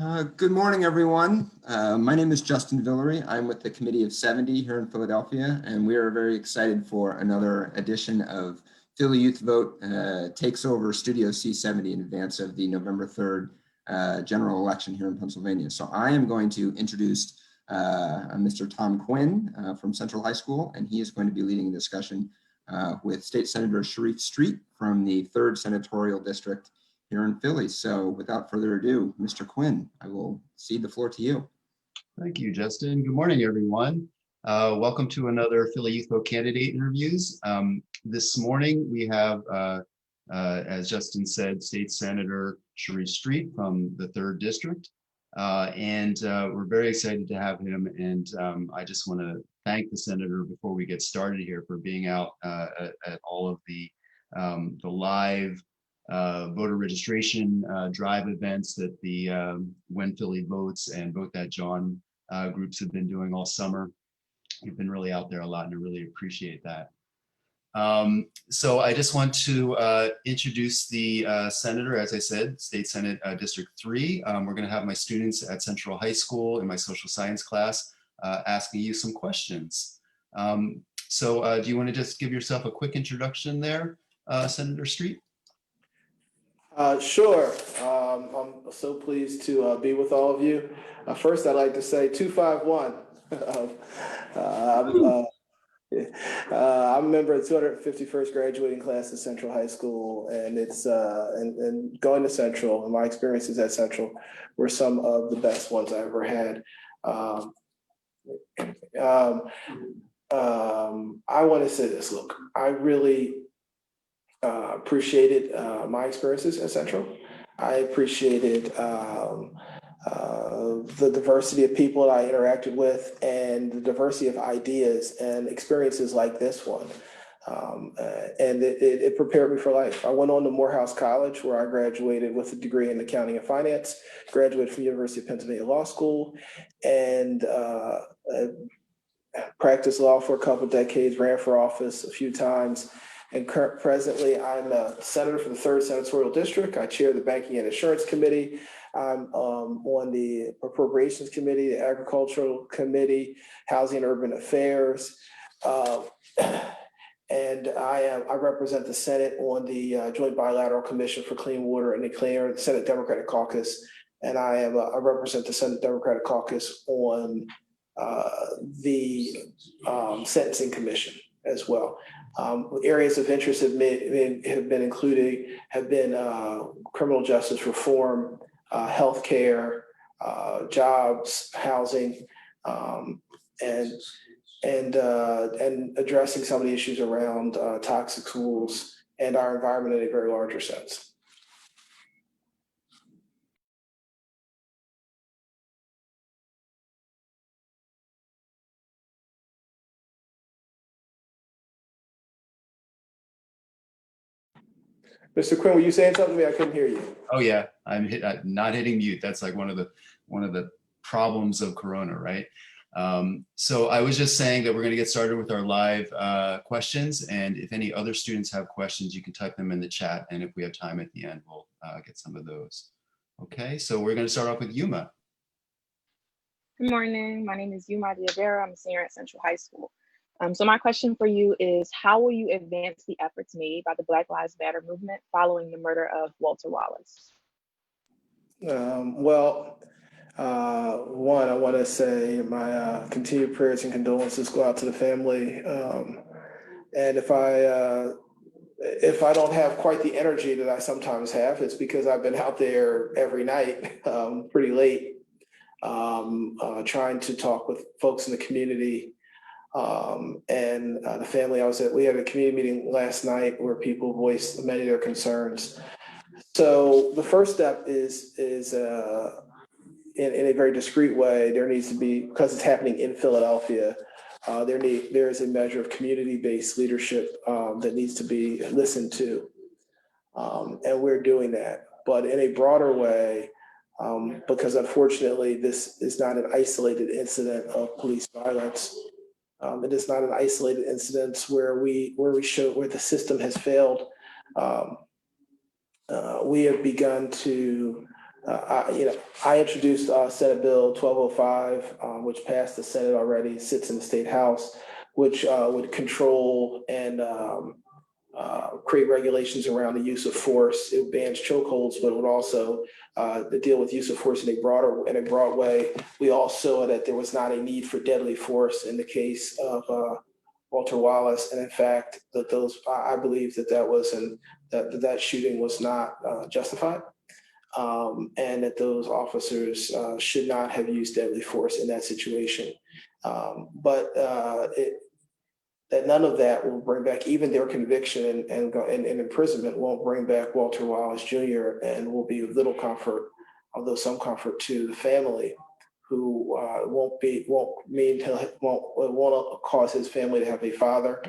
Good morning, everyone. My name is Justin Villery. I'm with the Committee of 70 here in Philadelphia, and we are very excited for another edition of Philly Youth Vote takes over Studio C70 in advance of the November 3rd general election here in Pennsylvania. So I am going to introduce Mr. Tom Quinn from Central High School, and he is going to be leading a discussion with State Senator Sharif from the 3rd Senatorial District here in Philly. So without further ado, Mr. Quinn, I will cede the floor to you. Thank you, Justin. Good morning, everyone. Welcome to another Philly Youth Vote candidate interviews. This morning we have, as Justin said, State Senator Sharif from the 3rd District. We're very excited to have him. And I just want to thank the Senator before we get started here for being out at all of the live voter registration drive events that the When Philly Votes and Vote That John groups have been doing all summer. You've been really out there a lot, and I really appreciate that. So I just want to introduce the Senator, as I said, State Senate District 3. We're going to have my students at Central High School in my social science class asking you some questions. Do you want to just give yourself a quick introduction there, Senator Street? Sure. I'm so pleased to be with all of you. First, I'd like to say 251. I'm a member of the 251st graduating class at Central High School, and it's and going to Central, and my experiences at Central were some of the best ones I ever had. I want to say this. Look, I really appreciated my experiences at Central. I appreciated the diversity of people that I interacted with and the diversity of ideas and experiences like this one. And it prepared me for life. I went on to Morehouse College, where I graduated with a degree in accounting and finance, graduated from the University of Pennsylvania Law School, and practiced law for a couple of decades, ran for office a few times. And presently, I'm a senator for the 3rd Senatorial District. I chair the Banking and Insurance Committee. I'm on the Appropriations Committee, the Agricultural Committee, Housing and Urban Affairs. And I represent the Senate on the Joint Bilateral Commission for Clean Water and the Clean Air, the Senate Democratic Caucus. And I represent the Senate Democratic Caucus on the Sentencing Commission as well. Areas of interest have been included, criminal justice reform, healthcare, jobs, housing, and addressing some of the issues around toxic schools and our environment in a very larger sense. Mr. Quinn, were you saying something to me? I couldn't hear you. Oh yeah, I'm not hitting mute. That's like one of the problems of Corona, right? So I was just saying that we're going to get started with our live questions, and if any other students have questions, you can type them in the chat, and if we have time at the end, we'll get some of those. Okay, so we're going to start off with Yuma. Good morning. My name is Yuma Diavera. I'm a senior at Central High School. So my question for you is, how will you advance the efforts made by the Black Lives Matter movement following the murder of Walter Wallace? One, I want to say my continued prayers and condolences go out to the family. And if I don't have quite the energy that I sometimes have, it's because I've been out there every night, pretty late, trying to talk with folks in the community. And the family we had a community meeting last night where people voiced many of their concerns. So the first step is in a very discreet way, there needs to be, because it's happening in Philadelphia, there is a measure of community-based leadership that needs to be listened to. And we're doing that, but in a broader way, because unfortunately, this is not an isolated incident of police violence. It is not an isolated incident where the system has failed. We have begun to I introduced Senate Bill 1205, which passed the Senate already, sits in the State House, which would control and create regulations around the use of force. It bans chokeholds, but it would also deal with use of force in a broad way. We all saw that there was not a need for deadly force in the case of Walter Wallace, and in fact, I believe that shooting was not justified, and that those officers should not have used deadly force in that situation. That none of that will bring back even their conviction and imprisonment won't bring back Walter Wallace Jr. and will be of little comfort, although some comfort to the family, who won't cause his family to have a father,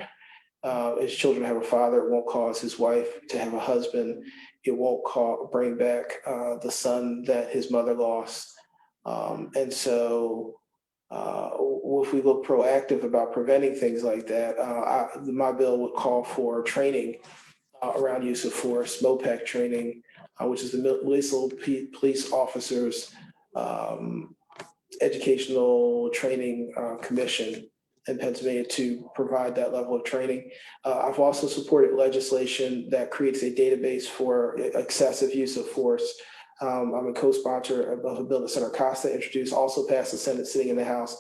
his children to have a father. It won't cause his wife to have a husband. It won't bring back the son that his mother lost, and so. If we look proactive about preventing things like that, my bill would call for training around use of force, MOPEC training, which is the Municipal Police Officers Educational Training Commission in Pennsylvania to provide that level of training. I've also supported legislation that creates a database for excessive use of force. I'm a co-sponsor of a bill that Senator Costa introduced, also passed the Senate, sitting in the House.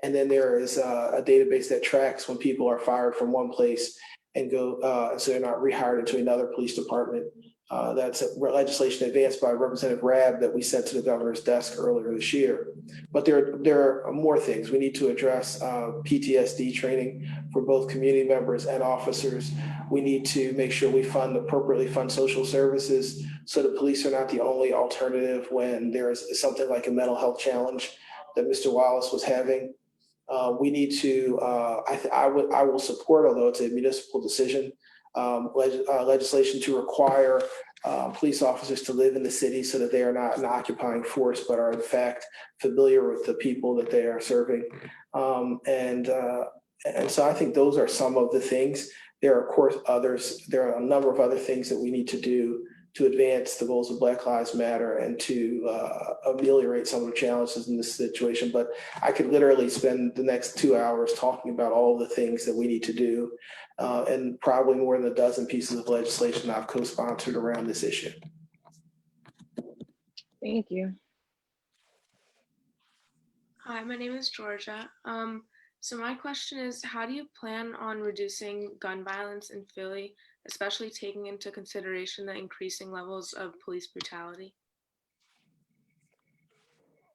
And then there is a database that tracks when people are fired from one place and go, so they're not rehired into another police department. That's legislation advanced by Representative Rabb that we sent to the governor's desk earlier this year. But there are more things. We need to address PTSD training for both community members and officers. We need to make sure we appropriately fund social services, so the police are not the only alternative when there's something like a mental health challenge that Mr. Wallace was having. We need to, I will support, although it's a municipal decision, legislation to require police officers to live in the city so that they are not an occupying force, but are in fact familiar with the people that they are serving. And so I think those are some of the things. There are, of course, others. There are a number of other things that we need to do to advance the goals of Black Lives Matter and to ameliorate some of the challenges in this situation. But I could literally spend the next 2 hours talking about all the things that we need to do, and probably more than a dozen pieces of legislation I've co-sponsored around this issue. Thank you. Hi, my name is Georgia. So my question is, how do you plan on reducing gun violence in Philly, especially taking into consideration the increasing levels of police brutality?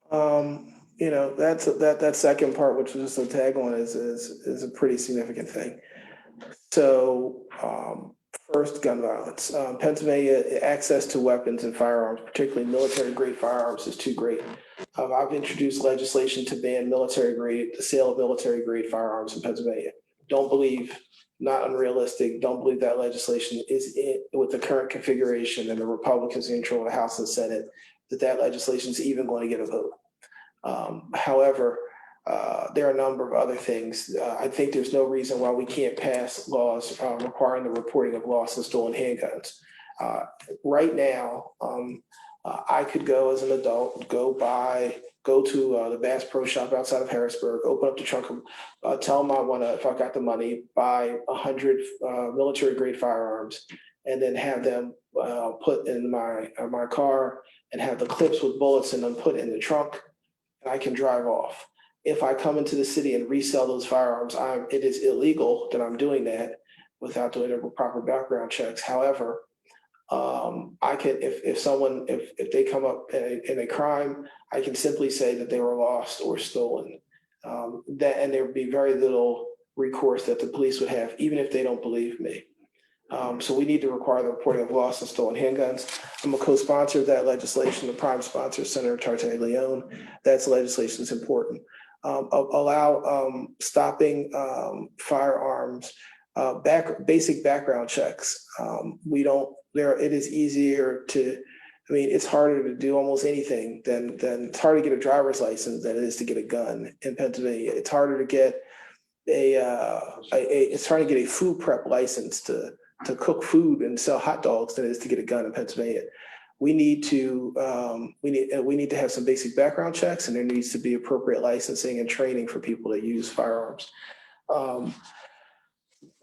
That second part, which was just a tag on, is a pretty significant thing. So first, gun violence. Pennsylvania, access to weapons and firearms, particularly military-grade firearms, is too great. I've introduced legislation to ban the sale of military-grade firearms in Pennsylvania. Don't believe, not unrealistic, don't believe that legislation is with the current configuration and the Republicans in control of the House and Senate, that legislation is even going to get a vote. However, there are a number of other things. I think there's no reason why we can't pass laws requiring the reporting of lost and stolen handguns. Right now, I could go as an adult, go to the Bass Pro Shop outside of Harrisburg, open up the trunk, tell them if I got the money, buy 100 military-grade firearms, and then have them put in my car, and have the clips with bullets in them put in the trunk, and I can drive off. If I come into the city and resell those firearms, it is illegal that I'm doing that without doing the proper background checks. However, I can, if they come up in a crime, I can simply say that they were lost or stolen. And there would be very little recourse that the police would have, even if they don't believe me. So we need to require the reporting of lost and stolen handguns. I'm a co-sponsor of that legislation. The prime sponsor, Senator Tarte Leon. That's legislation is important. Allow stopping firearms, basic background checks. It is easier to, it's harder to do almost anything than it's harder to get a driver's license than it is to get a gun in Pennsylvania. It's harder to get a food prep license to cook food and sell hot dogs than it is to get a gun in Pennsylvania. we need to have some basic background checks, and there needs to be appropriate licensing and training for people to use firearms.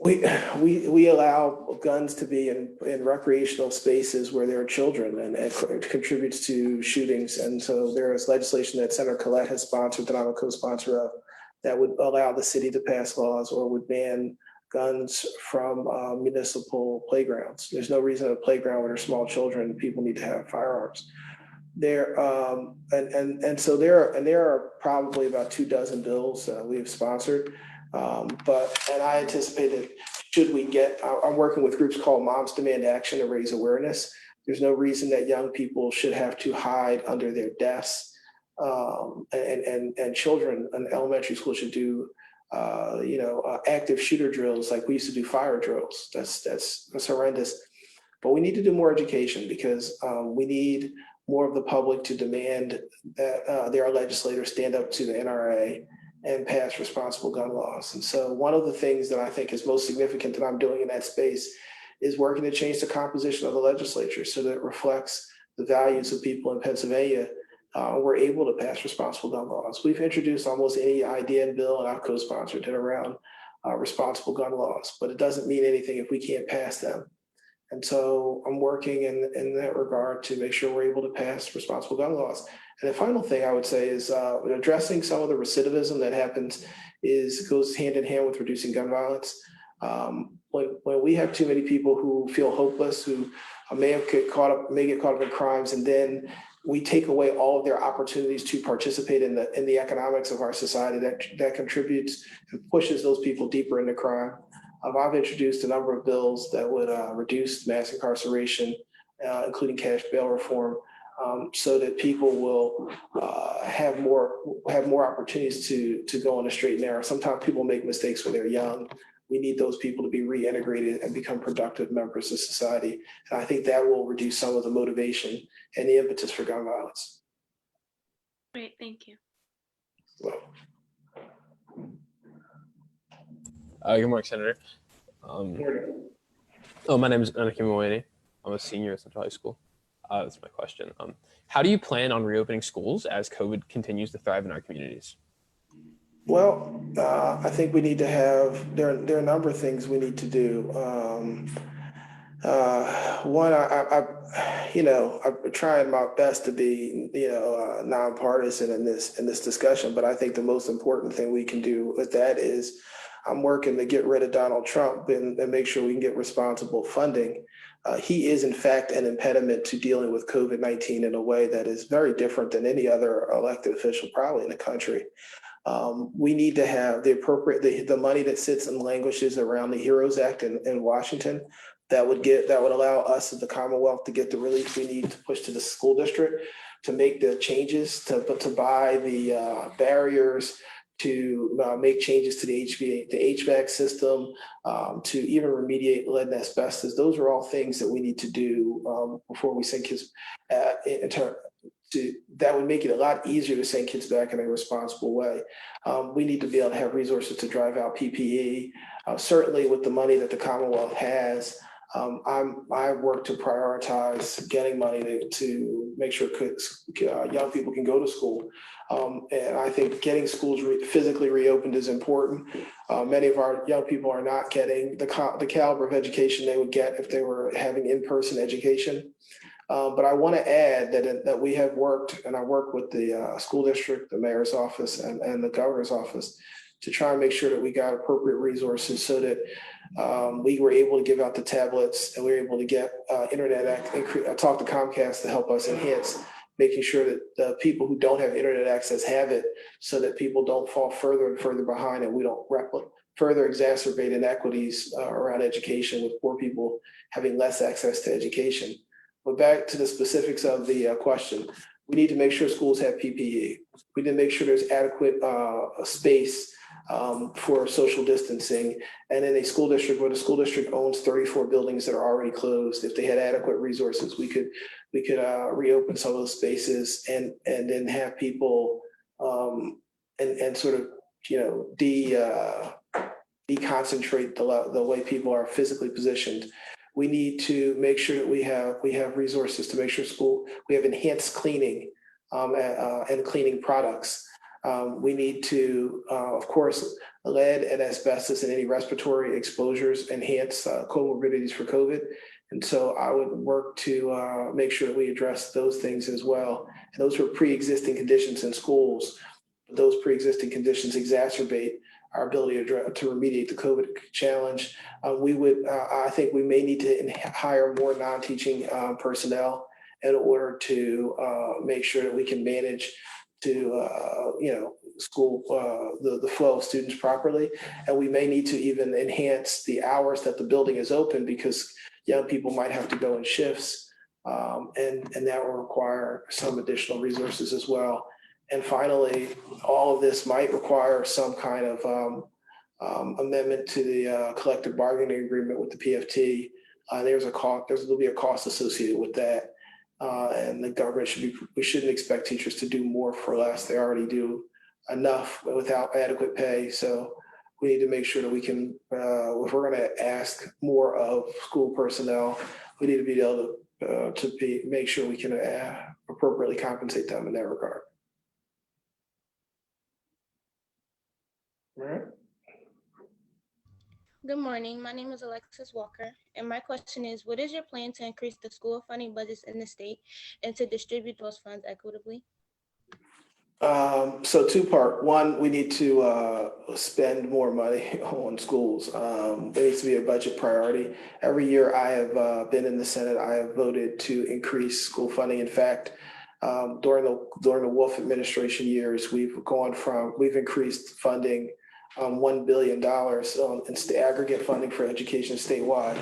We allow guns to be in recreational spaces where there are children, and it contributes to shootings. And so there is legislation that Senator Collette has sponsored, that I'm a co-sponsor of, that would allow the city to pass laws or would ban guns from municipal playgrounds. There's no reason at a playground where there's small children, people need to have firearms. There so there are probably about 24 bills we've sponsored. And I anticipate that I'm working with groups called Moms Demand Action to raise awareness. There's no reason that young people should have to hide under their desks. And children in elementary school should do, active shooter drills like we used to do fire drills. That's horrendous. But we need to do more education, because we need more of the public to demand that their legislators stand up to the NRA and pass responsible gun laws. And so one of the things that I think is most significant that I'm doing in that space is working to change the composition of the legislature so that it reflects the values of people in Pennsylvania. We're able to pass responsible gun laws. We've introduced almost any idea and bill, and I've co-sponsored it around responsible gun laws, but it doesn't mean anything if we can't pass them. And so I'm working in that regard to make sure we're able to pass responsible gun laws. And the final thing I would say is addressing some of the recidivism that happens goes hand in hand with reducing gun violence. When we have too many people who feel hopeless, who may get caught up in crimes, and then we take away all of their opportunities to participate in the economics of our society, that contributes and pushes those people deeper into crime. I've introduced a number of bills that would reduce mass incarceration, including cash bail reform, so that people will have more opportunities to go on the straight and narrow. Sometimes people make mistakes when they're young. We need those people to be reintegrated and become productive members of society. And I think that will reduce some of the motivation and the impetus for gun violence. Great, thank you. Well, Good morning, Senator. My name is Anakim Moini. I'm a senior at Central High School. That's my question. How do you plan on reopening schools as COVID continues to thrive in our communities? Well, I think we need to have, there are a number of things we need to do. One, I'm trying my best to be, nonpartisan in this discussion, but I think the most important thing we can do with that is I'm working to get rid of Donald Trump and make sure we can get responsible funding. He is, in fact, an impediment to dealing with COVID-19 in a way that is very different than any other elected official probably in the country. We need to have the money that sits and languishes around the HEROES Act in Washington that would allow us as the Commonwealth to get the relief we need to push to the school district, to make the changes, to buy the barriers, to make changes to the HVAC system, to even remediate lead and asbestos. Those are all things that we need to do before we send kids that would make it a lot easier to send kids back in a responsible way. We need to be able to have resources to drive out PPE. Certainly with the money that the Commonwealth has, I work to prioritize getting money to make sure young people can go to school. And I think getting schools physically reopened is important. Many of our young people are not getting the caliber of education they would get if they were having in-person education. But I want to add that we have worked, and I work with the school district, the mayor's office, and the governor's office to try and make sure that we got appropriate resources so that we were able to give out the tablets and we were able to get internet. I talked to Comcast to help us enhance making sure that the people who don't have internet access have it, so that people don't fall further and further behind and we don't further exacerbate inequities around education with poor people having less access to education. But back to the specifics of the question, we need to make sure schools have PPE. We need to make sure there's adequate space for social distancing. And in a school district where the school district owns 34 buildings that are already closed, if they had adequate resources, we could reopen some of those spaces and then have people and sort of deconcentrate the way people are physically positioned. We need to make sure that we have resources to make sure we have enhanced cleaning and cleaning products. We need to, of course, lead and asbestos and any respiratory exposures enhance comorbidities for COVID. And so I would work to make sure that we address those things as well. And those were pre-existing conditions in schools. Those pre-existing conditions exacerbate our ability to remediate the COVID challenge. I think we may need to hire more non-teaching personnel in order to make sure that we can manage school, the flow of students properly. And we may need to even enhance the hours that the building is open, because young people might have to go in shifts, and that will require some additional resources as well. And finally, all of this might require some kind of amendment to the collective bargaining agreement with the PFT. There'll be a cost associated with that. And the government we shouldn't expect teachers to do more for less. They already do enough without adequate pay. So we need to make sure that we can, if we're going to ask more of school personnel, we need to be able to make sure we can appropriately compensate them in that regard. All right. Good morning. My name is Alexis Walker, and my question is, what is your plan to increase the school funding budgets in the state and to distribute those funds equitably? So two-part. One, we need to spend more money on schools. There needs to be a budget priority. Every year I have been in the Senate, I have voted to increase school funding. In fact, during the Wolf administration years, we've increased funding $1 billion in aggregate funding for education statewide.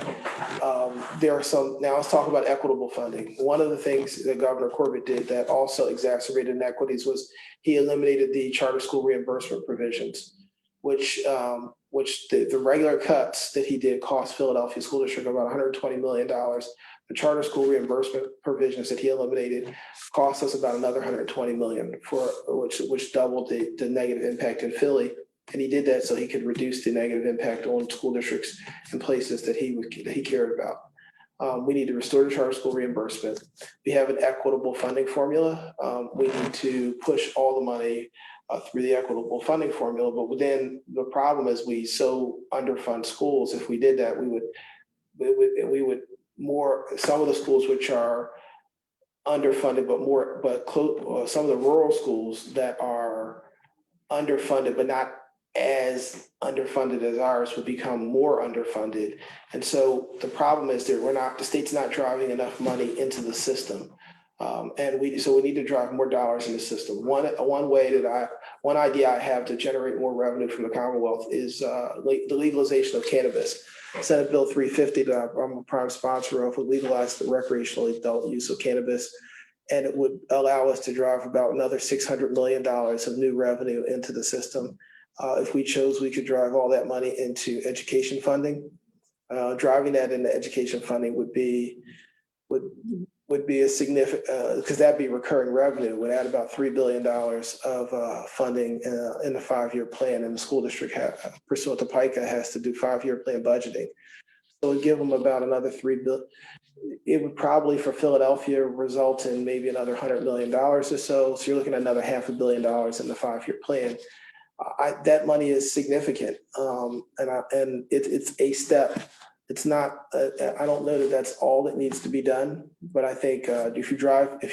Now let's talk about equitable funding. One of the things that Governor Corbett did that also exacerbated inequities was he eliminated the charter school reimbursement provisions, which the regular cuts that he did cost Philadelphia School District about $120 million. The charter school reimbursement provisions that he eliminated cost us about another $120 million, which doubled the negative impact in Philly. And he did that so he could reduce the negative impact on school districts and places that he cared about. We need to restore the charter school reimbursement. We have an equitable funding formula. We need to push all the money through the equitable funding formula. But then the problem is we so underfund schools. If we did that, we would some of the schools which are underfunded, some of the rural schools that are underfunded but not as underfunded as ours would become more underfunded. And so the problem is that the state's not driving enough money into the system. And we need to drive more dollars in the system. One idea I have to generate more revenue from the Commonwealth is the legalization of cannabis. Senate Bill 350 that I'm a prime sponsor of would legalize the recreational adult use of cannabis. And it would allow us to drive about another $600 million of new revenue into the system. If we chose, we could drive all that money into education funding. Driving that into education funding would be a significant, because that'd be recurring revenue, would add about $3 billion of funding in the 5-year plan. And the school district, pursuant to PICA, has to do 5-year plan budgeting. So it would give them about another $3 billion. It would probably, for Philadelphia, result in maybe another $100 million or so. So you're looking at another $500 million in the 5-year plan. That money is significant, and it's a step. It's not. I don't know that that's all that needs to be done, but I think if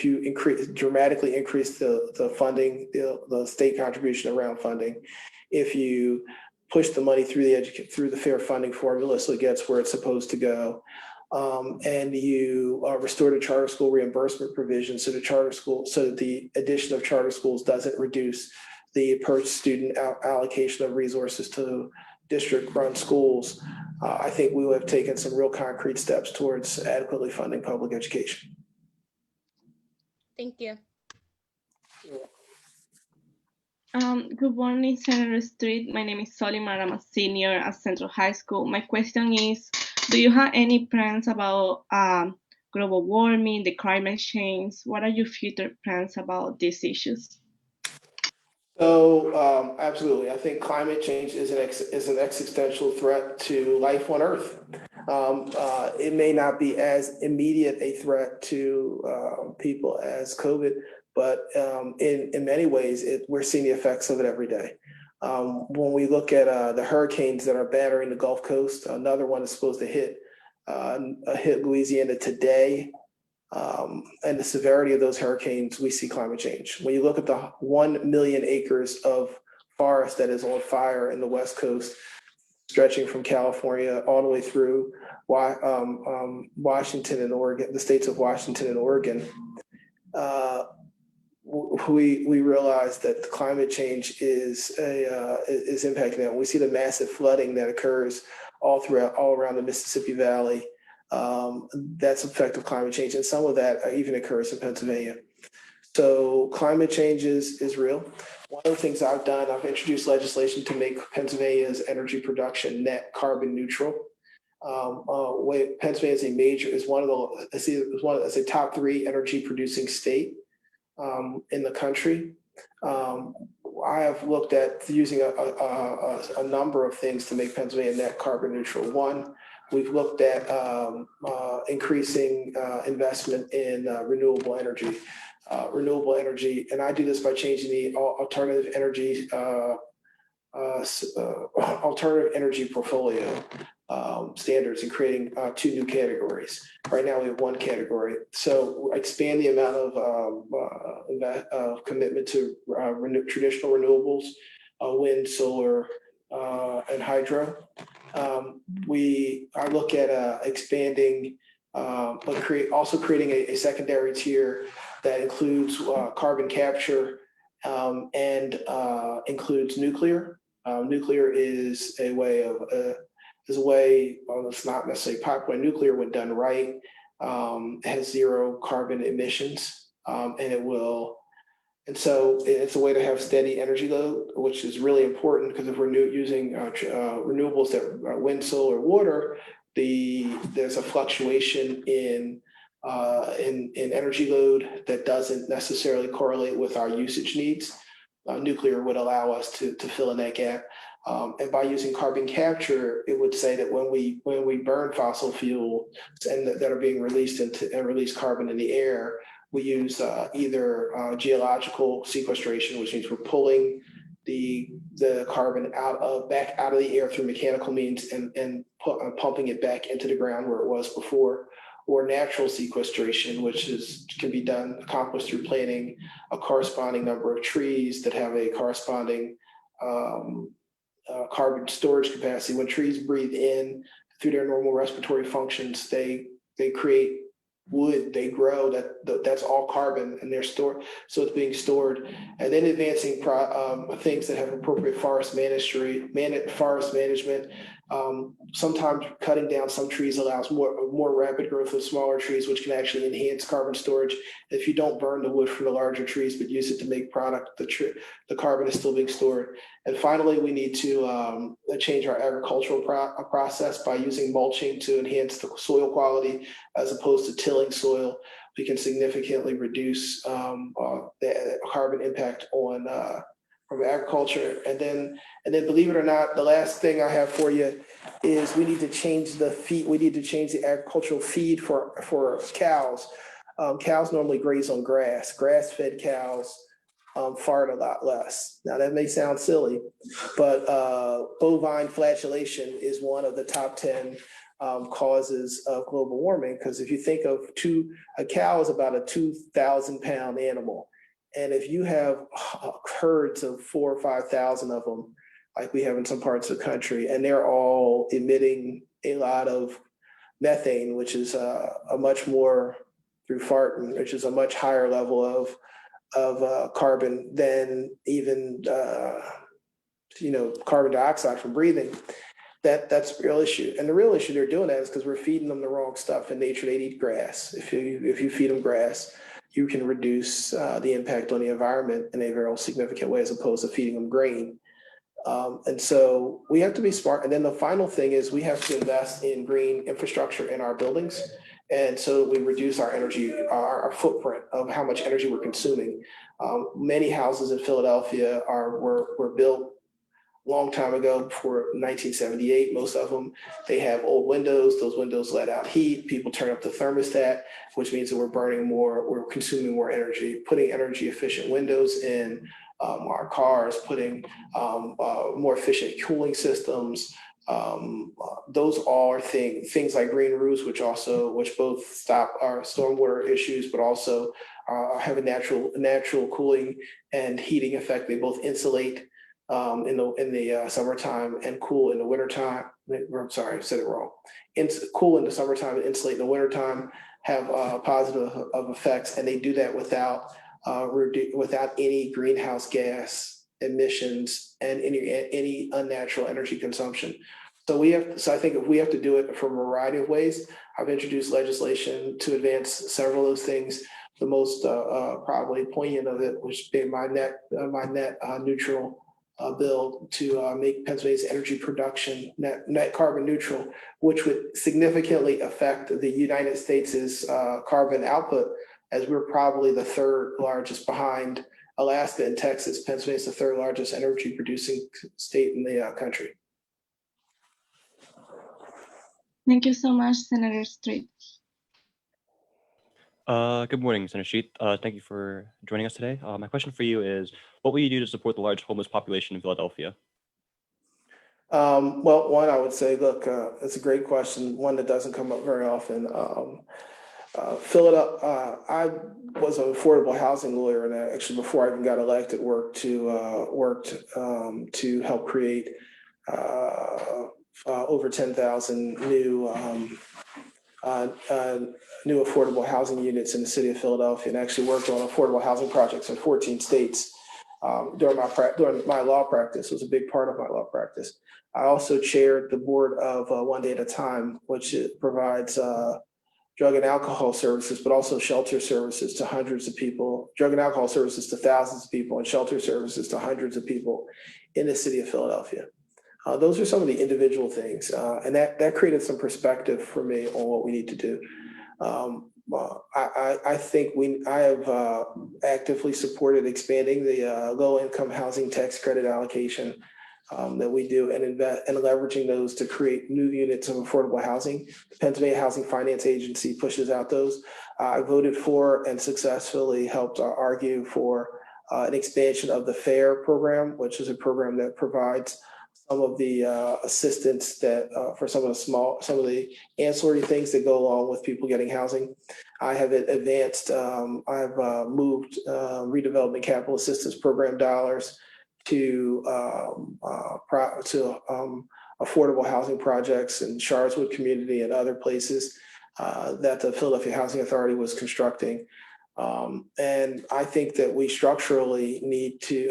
you dramatically increase the funding, the state contribution around funding, if you push the money through the fair funding formula so it gets where it's supposed to go, and you restore the charter school reimbursement provision so that the addition of charter schools doesn't reduce the per student allocation of resources to district-run schools, I think we would have taken some real concrete steps towards adequately funding public education. Thank you. Good morning, Senator Street. My name is Solimar. I'm a senior at Central High School. My question is, do you have any plans about global warming, the climate change? What are your future plans about these issues? So absolutely, I think climate change is an existential threat to life on Earth. It may not be as immediate a threat to people as COVID, but in many ways, we're seeing the effects of it every day. When we look at the hurricanes that are battering the Gulf Coast, another one is supposed to hit Louisiana today. And the severity of those hurricanes, we see climate change. When you look at the 1 million acres of forest that is on fire in the West Coast, stretching from California all the way through Washington and Oregon, the states of Washington and Oregon, we realize that climate change is impacting that. We see the massive flooding that occurs all around the Mississippi Valley. That's effective climate change, and some of that even occurs in Pennsylvania. So climate change is real. One of the things I've done, I've introduced legislation to make Pennsylvania's energy production net carbon neutral. Pennsylvania is one of the top 3 energy producing state in the country. I have looked at using a number of things to make Pennsylvania net carbon neutral. One, we've looked at increasing investment in renewable energy, and I do this by changing the alternative energy portfolio standards and creating 2 new categories. Right now we have 1 category. So expand the amount of commitment to traditional renewables, wind, solar, and hydro. I look at expanding, but creating a secondary tier that includes carbon capture and includes nuclear. Nuclear is a way of it's not necessarily popular. Nuclear, when done right, has 0 carbon emissions, and so it's a way to have steady energy load, which is really important because if we're using renewables that are wind, solar, water, there's a fluctuation in energy load that doesn't necessarily correlate with our usage needs. Nuclear would allow us to fill in that gap. And by using carbon capture, it would say that when we burn fossil fuels and that are being released and release carbon in the air, we use either geological sequestration, which means we're pulling the carbon back out of the air through mechanical means and pumping it back into the ground where it was before, or natural sequestration, which can be accomplished through planting a corresponding number of trees that have a corresponding carbon storage capacity. When trees breathe in through their normal respiratory functions, they create wood, they grow, that's all carbon, and they're stored, so it's being stored. And then advancing things that have appropriate forest management. Sometimes cutting down some trees allows more rapid growth of smaller trees, which can actually enhance carbon storage. If you don't burn the wood from the larger trees but use it to make product, the carbon is still being stored. And finally, we need to change our agricultural process by using mulching to enhance the soil quality as opposed to tilling soil. We can significantly reduce the carbon impact from agriculture. And then, believe it or not, the last thing I have for you is we need to change the feed. We need to change the agricultural feed for cows. Cows normally graze on grass. Grass-fed cows fart a lot less. Now that may sound silly, but bovine flatulation is one of the top 10 causes of global warming. Because if you think of a cow is about a 2,000-pound animal. And if you have herds of 4,000 or 5,000 of them, like we have in some parts of the country, and they're all emitting a lot of methane, which is through farting, which is a much higher level of carbon than even carbon dioxide from breathing. That's a real issue. And the real issue they're doing that is because we're feeding them the wrong stuff. In nature, they eat grass. If you feed them grass, you can reduce the impact on the environment in a very significant way as opposed to feeding them grain. And so we have to be smart. And then the final thing is we have to invest in green infrastructure in our buildings. And so we reduce our energy, our footprint of how much energy we're consuming. Many houses in Philadelphia were built long time ago, before 1978, most of them, they have old windows. Those windows let out heat. People turn up the thermostat, which means that we're burning more, we're consuming more energy. Putting energy efficient windows in our cars, putting more efficient cooling systems. Those all are things like green roofs, which both stop our stormwater issues, but also have a natural cooling and heating effect. They both insulate in the summertime and cool in the wintertime. I'm sorry, I said it wrong. Cool in the summertime and insulate in the wintertime, have positive of effects, and they do that without any greenhouse gas emissions and any unnatural energy consumption. So I think if we have to do it from a variety of ways. I've introduced legislation to advance several of those things. The most probably poignant of it was being my net neutral bill to make Pennsylvania's energy production net carbon neutral, which would significantly affect the United States' carbon output, as we're probably the third largest behind Alaska and Texas. Pennsylvania is the third largest energy producing state in the country. Thank you so much, Senator Street. Good morning, Senator Street. Thank you for joining us today. My question for you is, what will you do to support the large homeless population in Philadelphia? Well, one, I would say, look, it's a great question, one that doesn't come up very often. Philadelphia, I was an affordable housing lawyer, and actually before I even got elected, worked to help create over 10,000 new affordable housing units in the city of Philadelphia, and actually worked on affordable housing projects in 14 states during my law practice. It was a big part of my law practice. I also chaired the board of One Day at a Time, which provides drug and alcohol services, but also shelter services to hundreds of people, drug and alcohol services to thousands of people, and shelter services to hundreds of people in the city of Philadelphia. Those are some of the individual things, and that created some perspective for me on what we need to do. I think I have actively supported expanding the low-income housing tax credit allocation that we do, and leveraging those to create new units of affordable housing. The Pennsylvania Housing Finance Agency pushes out those. I voted for and successfully helped argue for an expansion of the FAIR program, which is a program that provides some of the assistance that for some of the ancillary things that go along with people getting housing. I have advanced, I've moved redevelopment capital assistance program dollars to affordable housing projects in Sharswood community and other places that the Philadelphia Housing Authority was constructing. And I think that we structurally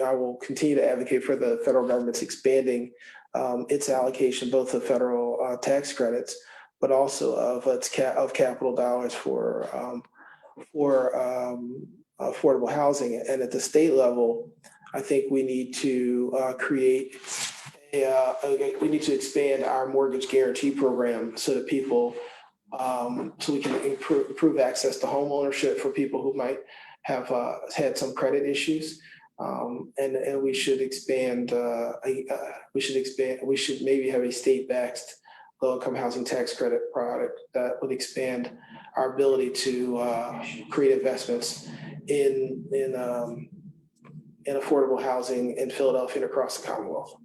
I will continue to advocate for the federal government's expanding its allocation, both of federal tax credits, but also of capital dollars for affordable housing. And at the state level, I think we need to we need to expand our mortgage guarantee program so that people so we can improve access to home ownership for people who might have had some credit issues, and we should expand. We should maybe have a state-backed low-income housing tax credit product that would expand our ability to create investments in affordable housing in Philadelphia and across the Commonwealth.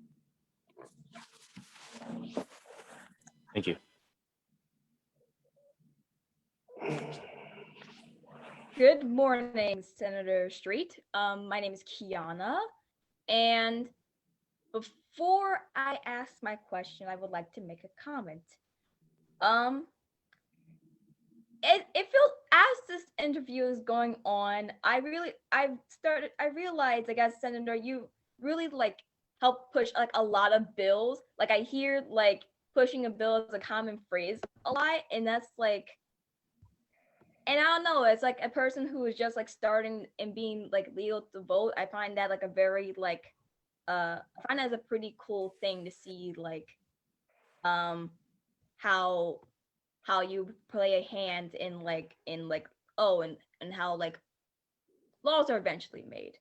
Thank you. Good morning, Senator Street. My name is Kiana, and before I ask my question, I would like to make a comment. It feels, as this interview is going on, I realized, I guess, Senator, you really help push a lot of bills. I hear pushing a bill is a common phrase a lot, and that's and I don't know, it's a person who is just starting and being legal to vote. I find that a very I find that as a pretty cool thing to see how you play a hand in and how laws are eventually made.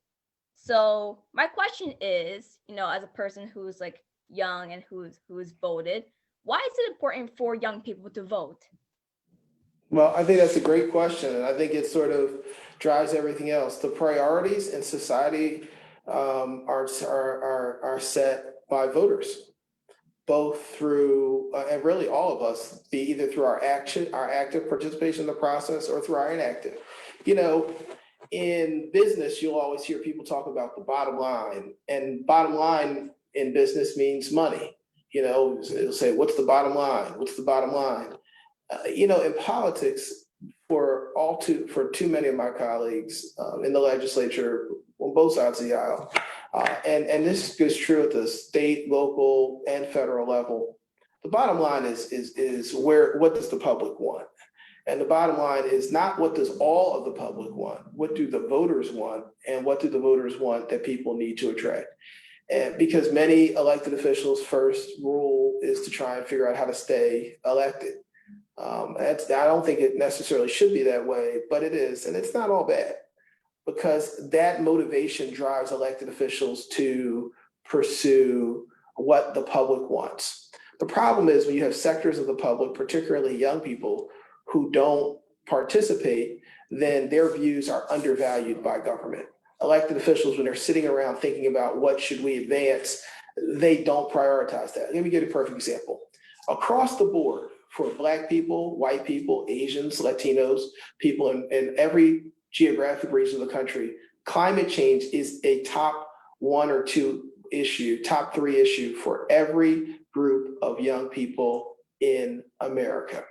So my question is, as a person who's like young and who's voted, why is it important for young people to vote? Well, I think that's a great question, and I think it sort of drives everything else. The priorities in society are set by voters, both through and really all of us, be either through our active participation in the process, or through our inactive. In business, you'll always hear people talk about the bottom line, and bottom line in business means money. It'll say, "What's the bottom line? What's the bottom line?" In politics, for too many of my colleagues in the legislature on both sides of the aisle, and this is true at the state, local, and federal level, the bottom line is what does the public want? And the bottom line is not what does all of the public want, what do the voters want, and what do the voters want that people need to attract? And because many elected officials' first rule is to try and figure out how to stay elected. I don't think it necessarily should be that way, but it is, and it's not all bad, because that motivation drives elected officials to pursue what the public wants. The problem is when you have sectors of the public, particularly young people, who don't participate, then their views are undervalued by government. Elected officials, when they're sitting around thinking about what should we advance, they don't prioritize that. Let me give you a perfect example. Across the board, for Black people, white people, Asians, Latinos, people in every geographic region of the country, climate change is a top 1 or 2 issue, top 3 issue for every group of young people in America.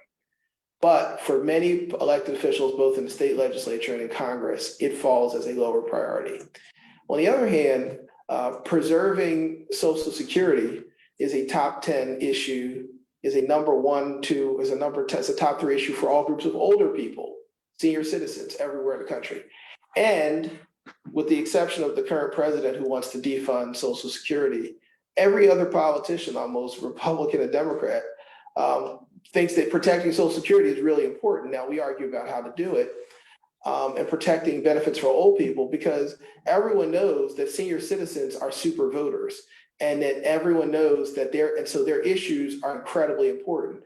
But for many elected officials, both in the state legislature and in Congress, it falls as a lower priority. On the other hand, preserving Social Security is a top 10 issue, is a number 1, 2, is a top 3 issue for all groups of older people, senior citizens everywhere in the country. And with the exception of the current president who wants to defund Social Security, every other politician, almost Republican and Democrat, thinks that protecting Social Security is really important. Now, we argue about how to do it, and protecting benefits for old people, because everyone knows that senior citizens are super voters, and that everyone knows that their issues are incredibly important.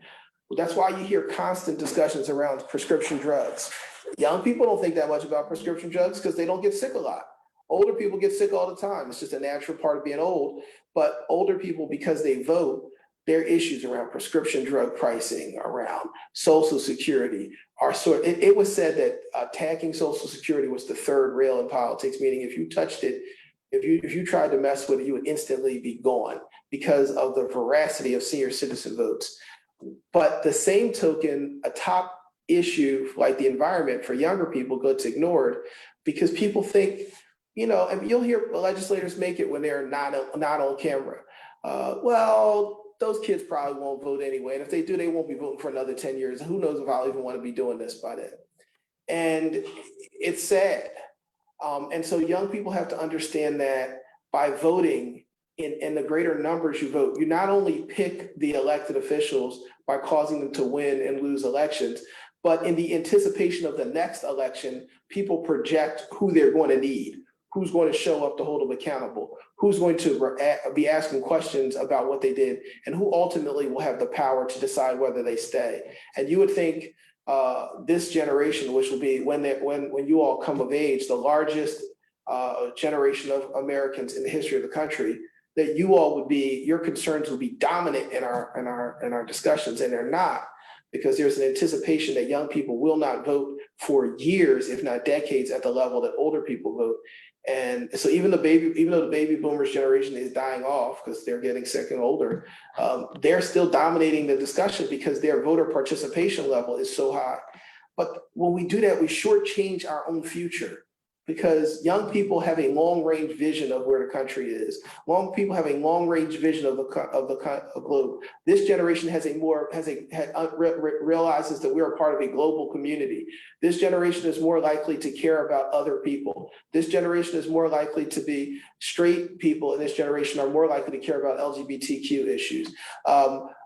That's why you hear constant discussions around prescription drugs. Young people don't think that much about prescription drugs because they don't get sick a lot. Older people get sick all the time. It's just a natural part of being old. But older people, because they vote, their issues around prescription drug pricing, around Social Security are it was said that attacking Social Security was the third rail in politics, meaning if you touched it, if you tried to mess with it, you would instantly be gone because of the veracity of senior citizen votes. But the same token, a top issue like the environment for younger people gets ignored because people think, and you'll hear legislators make it when they're not on camera. Well, those kids probably won't vote anyway. And if they do, they won't be voting for another 10 years. Who knows if I'll even want to be doing this by then. And it's sad. And so young people have to understand that by voting in the greater numbers you vote, you not only pick the elected officials by causing them to win and lose elections, but in the anticipation of the next election, people project who they're going to need, who's going to show up to hold them accountable, who's going to be asking questions about what they did, and who ultimately will have the power to decide whether they stay. And you would think this generation, which will be when you all come of age, the largest generation of Americans in the history of the country, that you all your concerns would be dominant in our discussions, and they're not, because there's an anticipation that young people will not vote for years, if not decades, at the level that older people vote. And so even though the baby boomers generation is dying off because they're getting sick and older, they're still dominating the discussion because their voter participation level is so high. But when we do that, we shortchange our own future, because young people have a long-range vision of where the country is. Young people have a long-range vision of the globe. This generation realizes that we're a part of a global community. This generation is more likely to care about other people. This generation is more likely to be straight people in this generation are more likely to care about LGBTQ issues.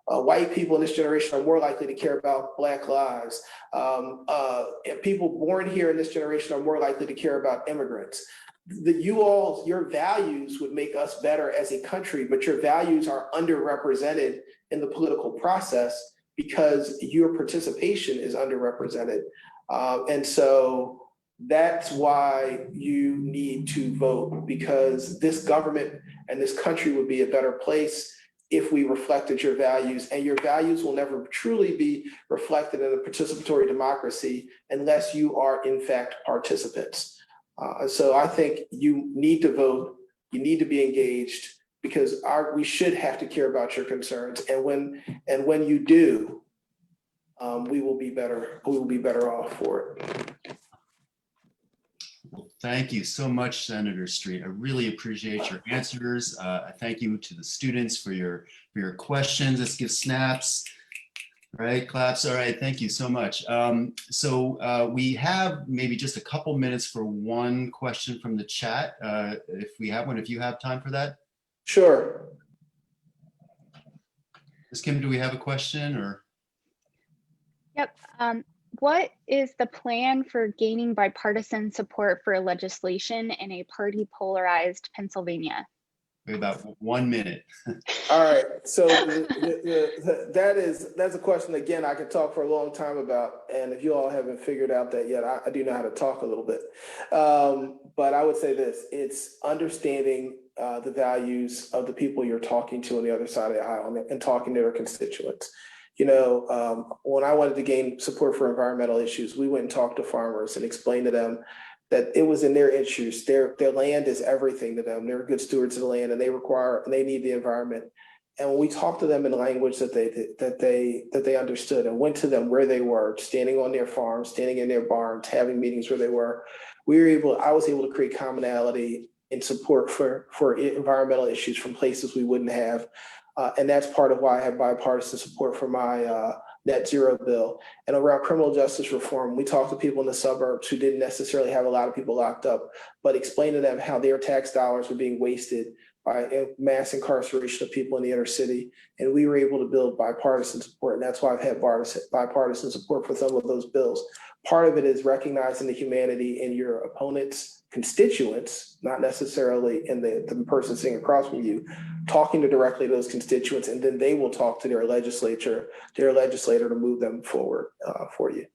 White people in this generation are more likely to care about Black lives. And people born here in this generation are more likely to care about immigrants. your values would make us better as a country, but your values are underrepresented in the political process because your participation is underrepresented. And so that's why you need to vote, because this government and this country would be a better place if we reflected your values, and your values will never truly be reflected in a participatory democracy unless you are in fact participants. So I think you need to vote, you need to be engaged, because we should have to care about your concerns. And when you do, we will be better off for it. Well, thank you so much, Senator Street. I really appreciate your answers. I thank you to the students for your questions. Let's give snaps. All right, claps. All right, thank you so much. So we have maybe just a couple minutes for one question from the chat. If we have one, if you have time for that. Sure. Ms. Kim, do we have a question or? Yep. What is the plan for gaining bipartisan support for legislation in a party polarized Pennsylvania? We have about 1 minute. All right. So that's a question, again, I could talk for a long time about. And if you all haven't figured out that yet, I do know how to talk a little bit. But I would say this, it's understanding the values of the people you're talking to on the other side of the aisle and talking to their constituents. You know, when I wanted to gain support for environmental issues, we went and talked to farmers and explained to them that it was in their interest. Their land is everything to them. They're good stewards of the land, and they need the environment. And when we talked to them in language that they understood, and went to them where they were, standing on their farms, standing in their barns, having meetings where they were, I was able to create commonality in support for environmental issues from places we wouldn't have. And that's part of why I have bipartisan support for my net zero bill. And around criminal justice reform, we talked to people in the suburbs who didn't necessarily have a lot of people locked up, but explained to them how their tax dollars were being wasted by mass incarceration of people in the inner city. And we were able to build bipartisan support. And that's why I've had bipartisan support for some of those bills. Part of it is recognizing the humanity in your opponent's constituents, not necessarily in the person sitting across from you, talking directly to those constituents, and then they will talk to their legislator to move them forward for you.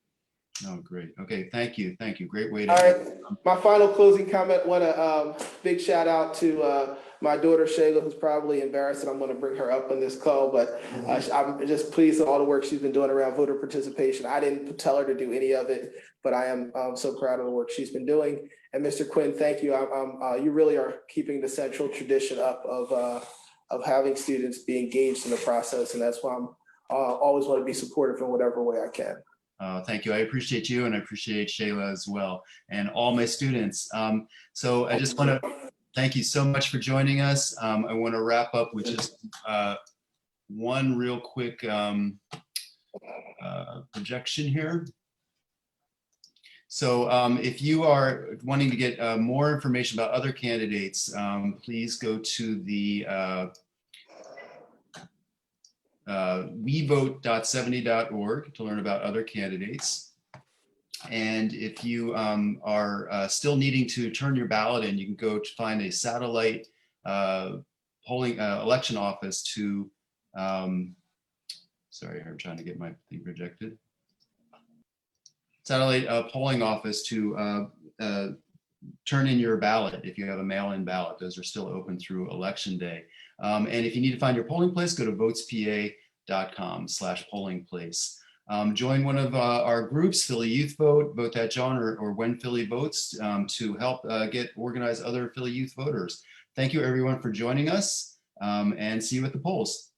Oh, great. Okay, thank you. Thank you. Great way to. All right, my final closing comment, want a big shout out to my daughter Shayla, who's probably embarrassed that I'm going to bring her up on this call, but I'm just pleased with all the work she's been doing around voter participation. I didn't tell her to do any of it, but I am so proud of the work she's been doing. And Mr. Quinn, thank you. You really are keeping the central tradition up of having students be engaged in the process, and that's why I'm always want to be supportive in whatever way I can. Thank you. I appreciate you, and I appreciate Shayla as well, and all my students. So I just want to thank you so much for joining us. I want to wrap up with just one real quick projection here. So if you are wanting to get more information about other candidates, please go to the wevote.70.org to learn about other candidates. And if you are still needing to turn your ballot in, you can go to find a satellite polling election office to, sorry, I'm trying to get my thing projected. Satellite polling office to turn in your ballot if you have a mail-in ballot. Those are still open through Election Day. And if you need to find your polling place, go to votespa.com/polling place. Join one of our groups, Philly Youth Vote, Vote That John, or When Philly Votes, to help organize other Philly youth voters. Thank you everyone for joining us, and see you at the polls.